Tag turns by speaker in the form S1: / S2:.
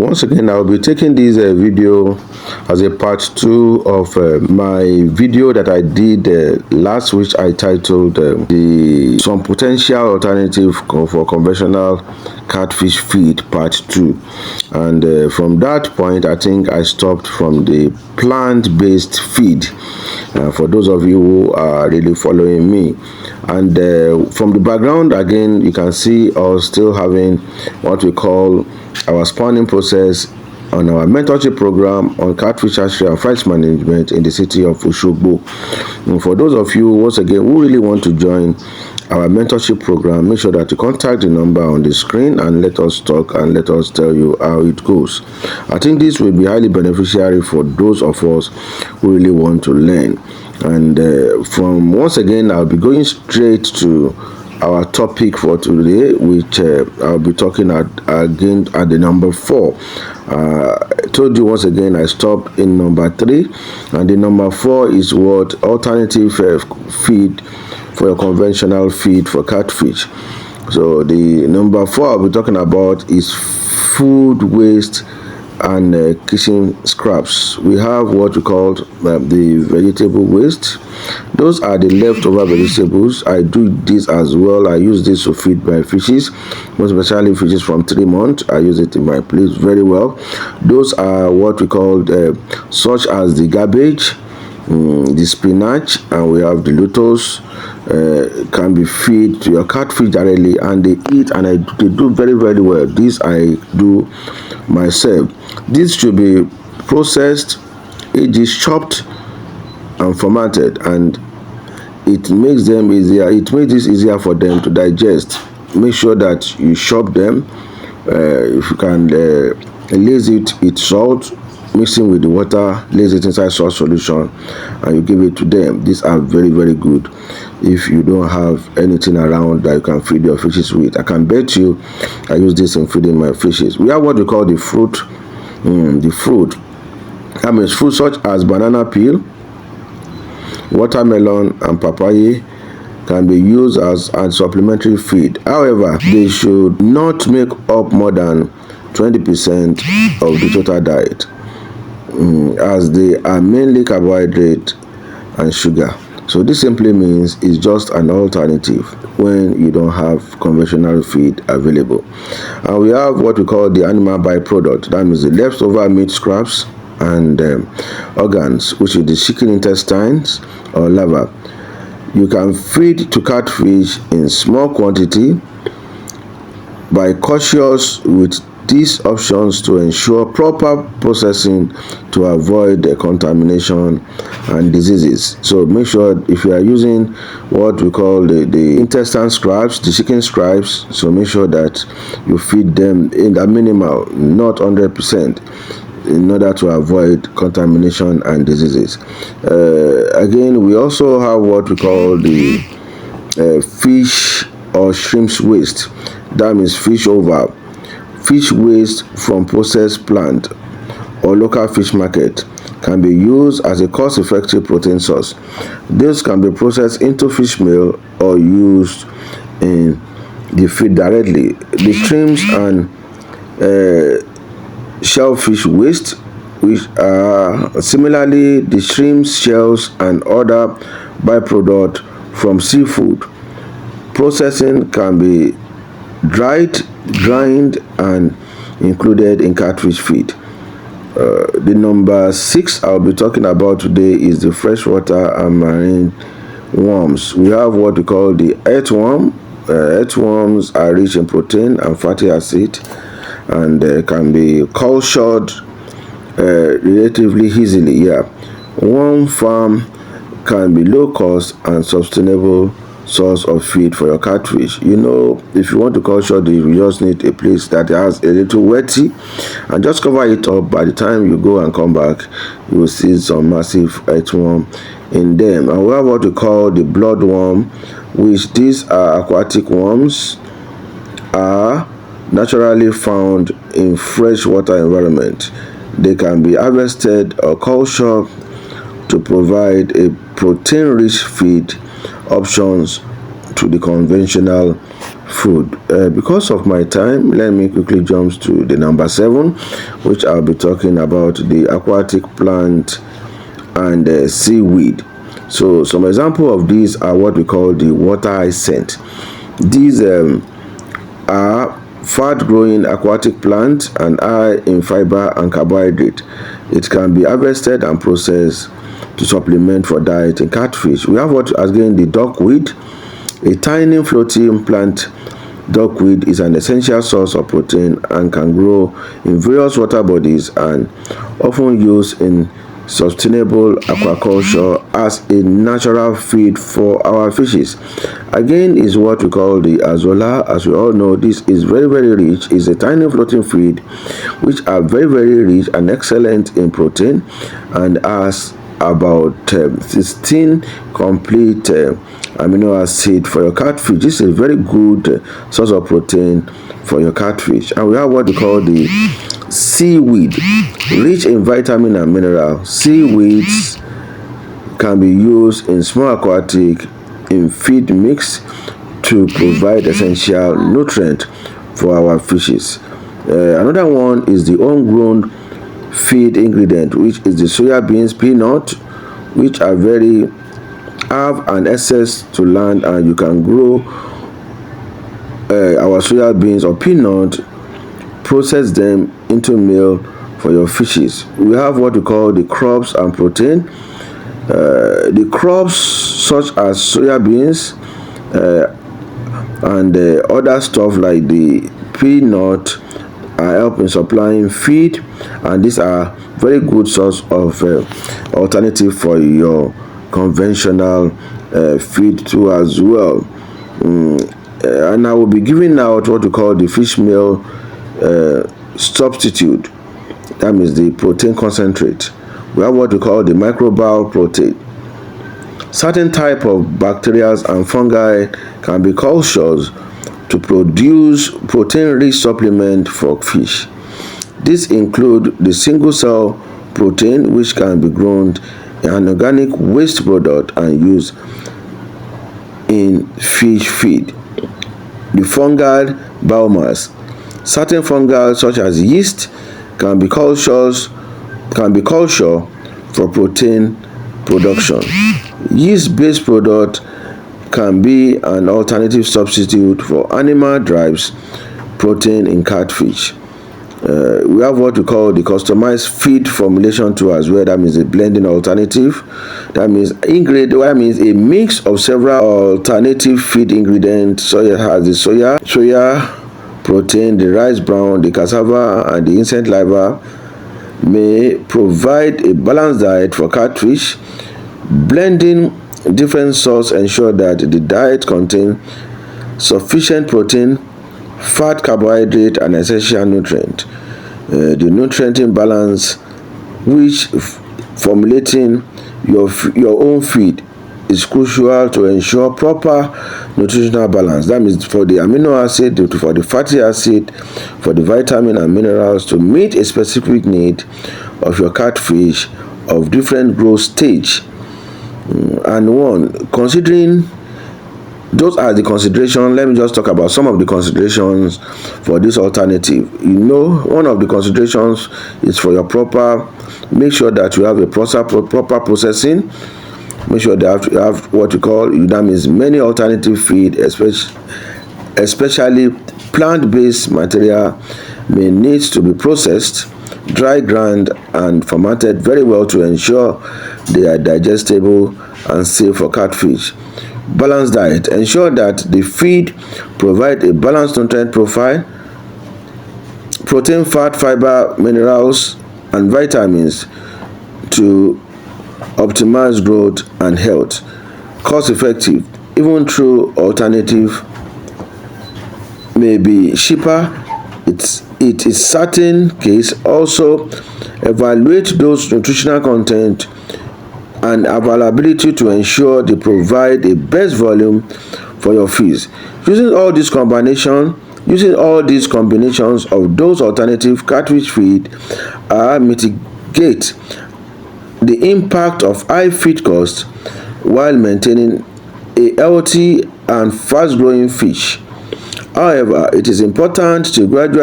S1: once again, I'll be taking this video as a part 2 of my video that I did last, which I titled some potential alternative for conventional catfish feed part 2. And from that point, I think I stopped from the plant-based feed, for those of you who are really following me. And from the background, again, you can see us still having what we call our spawning process on our mentorship program on catfish hatchery and flight management in the city of Oshogbo. And for those of you, once again, who really want to join our mentorship program, make sure that you contact the number on the screen and let us talk and let us tell you how it goes. I think this will be highly beneficial for those of us who really want to learn. And once again, I'll be going straight to our topic for today, which I'll be talking again at the number 4. I told you once again I stopped in number 3, and the number 4 is what alternative feed for your conventional feed for catfish. So the number 4 I'll be talking about is food waste and kitchen scraps. We have what we call the vegetable waste. Those are the leftover vegetables. I do this as well. I use this to feed my fishes, most especially fishes from 3 months. I use it in my place very well. Those are what we call such as the garbage, the spinach, and we have the lettuce. Can be fed to your catfish directly, and they eat, and they do very, very well. This I do myself. This should be processed, it is chopped and fermented, and it makes them easier. It makes this easier for them to digest. Make sure that you chop them. If you can lace it with salt, mixing with the water, lace it inside salt solution, and you give it to them. These are very, very good if you don't have anything around that you can feed your fishes with. I can bet you I use this in feeding my fishes. We have what we call the fruit. That means fruit such as banana peel, watermelon, and papaya can be used as a supplementary feed. However, they should not make up more than 20% of the total diet, as they are mainly carbohydrate and sugar. So this simply means it's just an alternative when you don't have conventional feed available. And we have what we call the animal byproduct. That means the leftover meat scraps and organs, which is the chicken intestines or liver. You can feed to catfish in small quantity by cautious with these options to ensure proper processing to avoid the contamination and diseases. So make sure if you are using what we call the intestine scraps, the chicken scraps, so make sure that you feed them in the minimal, not 100%, in order to avoid contamination and diseases. Again, we also have what we call the fish or shrimps waste. That means fish over. Fish waste from processed plant or local fish market can be used as a cost-effective protein source. This can be processed into fish meal or used in the feed directly. The shrimps and shellfish waste, which are similarly the shrimps, shells, and other byproduct from seafood processing can be dried, grind, and included in catfish feed. The number 6 I'll be talking about today is the freshwater and marine worms. We have what we call the earthworm. Earthworms are rich in protein and fatty acid, and can be cultured relatively easily. Worm farm can be low cost and sustainable source of feed for your catfish. You know, if you want to culture this, you just need a place that has a little wetty, and just cover it up. By the time you go and come back, you will see some massive earthworm in them. And we have what we call the bloodworm, which these are aquatic worms, are naturally found in freshwater environment. They can be harvested or cultured to provide a protein-rich feed options to the conventional food. Because of my time, let me quickly jump to the number 7, which I'll be talking about the aquatic plant and seaweed. So some example of these are what we call the water hyacinth. These are fat-growing aquatic plants and high in fiber and carbohydrate. It can be harvested and processed to supplement for diet in catfish. We have what again the duckweed, a tiny floating plant. Duckweed is an essential source of protein and can grow in various water bodies and often used in sustainable aquaculture as a natural feed for our fishes. Again is what we call the azolla. As we all know, this is very rich. It's a tiny floating feed which are very rich and excellent in protein and has about 16 complete amino acid for your catfish. This is a very good source of protein for your catfish. And we have what we call the seaweed, rich in vitamin and mineral. Seaweeds can be used in small aquatic in feed mix to provide essential nutrient for our fishes. Another one is the homegrown feed ingredient, which is the soya beans, peanut, which are have an access to land, and you can grow our soya beans or peanut, process them into meal for your fishes. We have what we call the crops and protein. The crops such as soya beans and other stuff like the peanut are helping supplying feed, and these are very good source of alternative for your conventional feed too as well. And I will be giving out what we call the fish meal substitute. That means the protein concentrate. We have what we call the microbial protein. Certain type of bacteria and fungi can be cultured to produce protein-rich supplement for fish. These include the single-cell protein, which can be grown in an organic waste product and used in fish feed. The fungal biomass. Certain fungi such as yeast can be cultured for protein production. Yeast-based product can be an alternative substitute for animal-derived protein in catfish. We have what we call the customized feed formulation too as well. That means a blending alternative. That means a mix of several alternative feed ingredients. Soya has the soya protein, the rice bran, the cassava, and the insect liver may provide a balanced diet for catfish. Blending different sources ensure that the diet contains sufficient protein, fat, carbohydrate, and essential nutrient. The nutrient imbalance, which formulating your own feed, is crucial to ensure proper nutritional balance. That means for the amino acid, for the fatty acid, for the vitamin and minerals to meet a specific need of your catfish of different growth stage. And considering those are the considerations. Let me just talk about some of the considerations for this alternative. One of the considerations is for your make sure that you have a proper processing. Make sure that you have what you call, that means many alternative feed, especially plant-based material, may need to be processed, dry ground, and fermented very well to ensure they are digestible and safe for catfish. Balanced diet. Ensure that the feed provide a balanced nutrient profile, protein, fat, fiber, minerals, and vitamins to optimize growth and health. Cost effective. Even though alternative may be cheaper, it is certain case also evaluate those nutritional content and availability to ensure they provide the best volume for your fish. Using all these combinations of those alternative catfish feed mitigate the impact of high feed costs while maintaining a healthy and fast-growing fish. However, it is important to gradually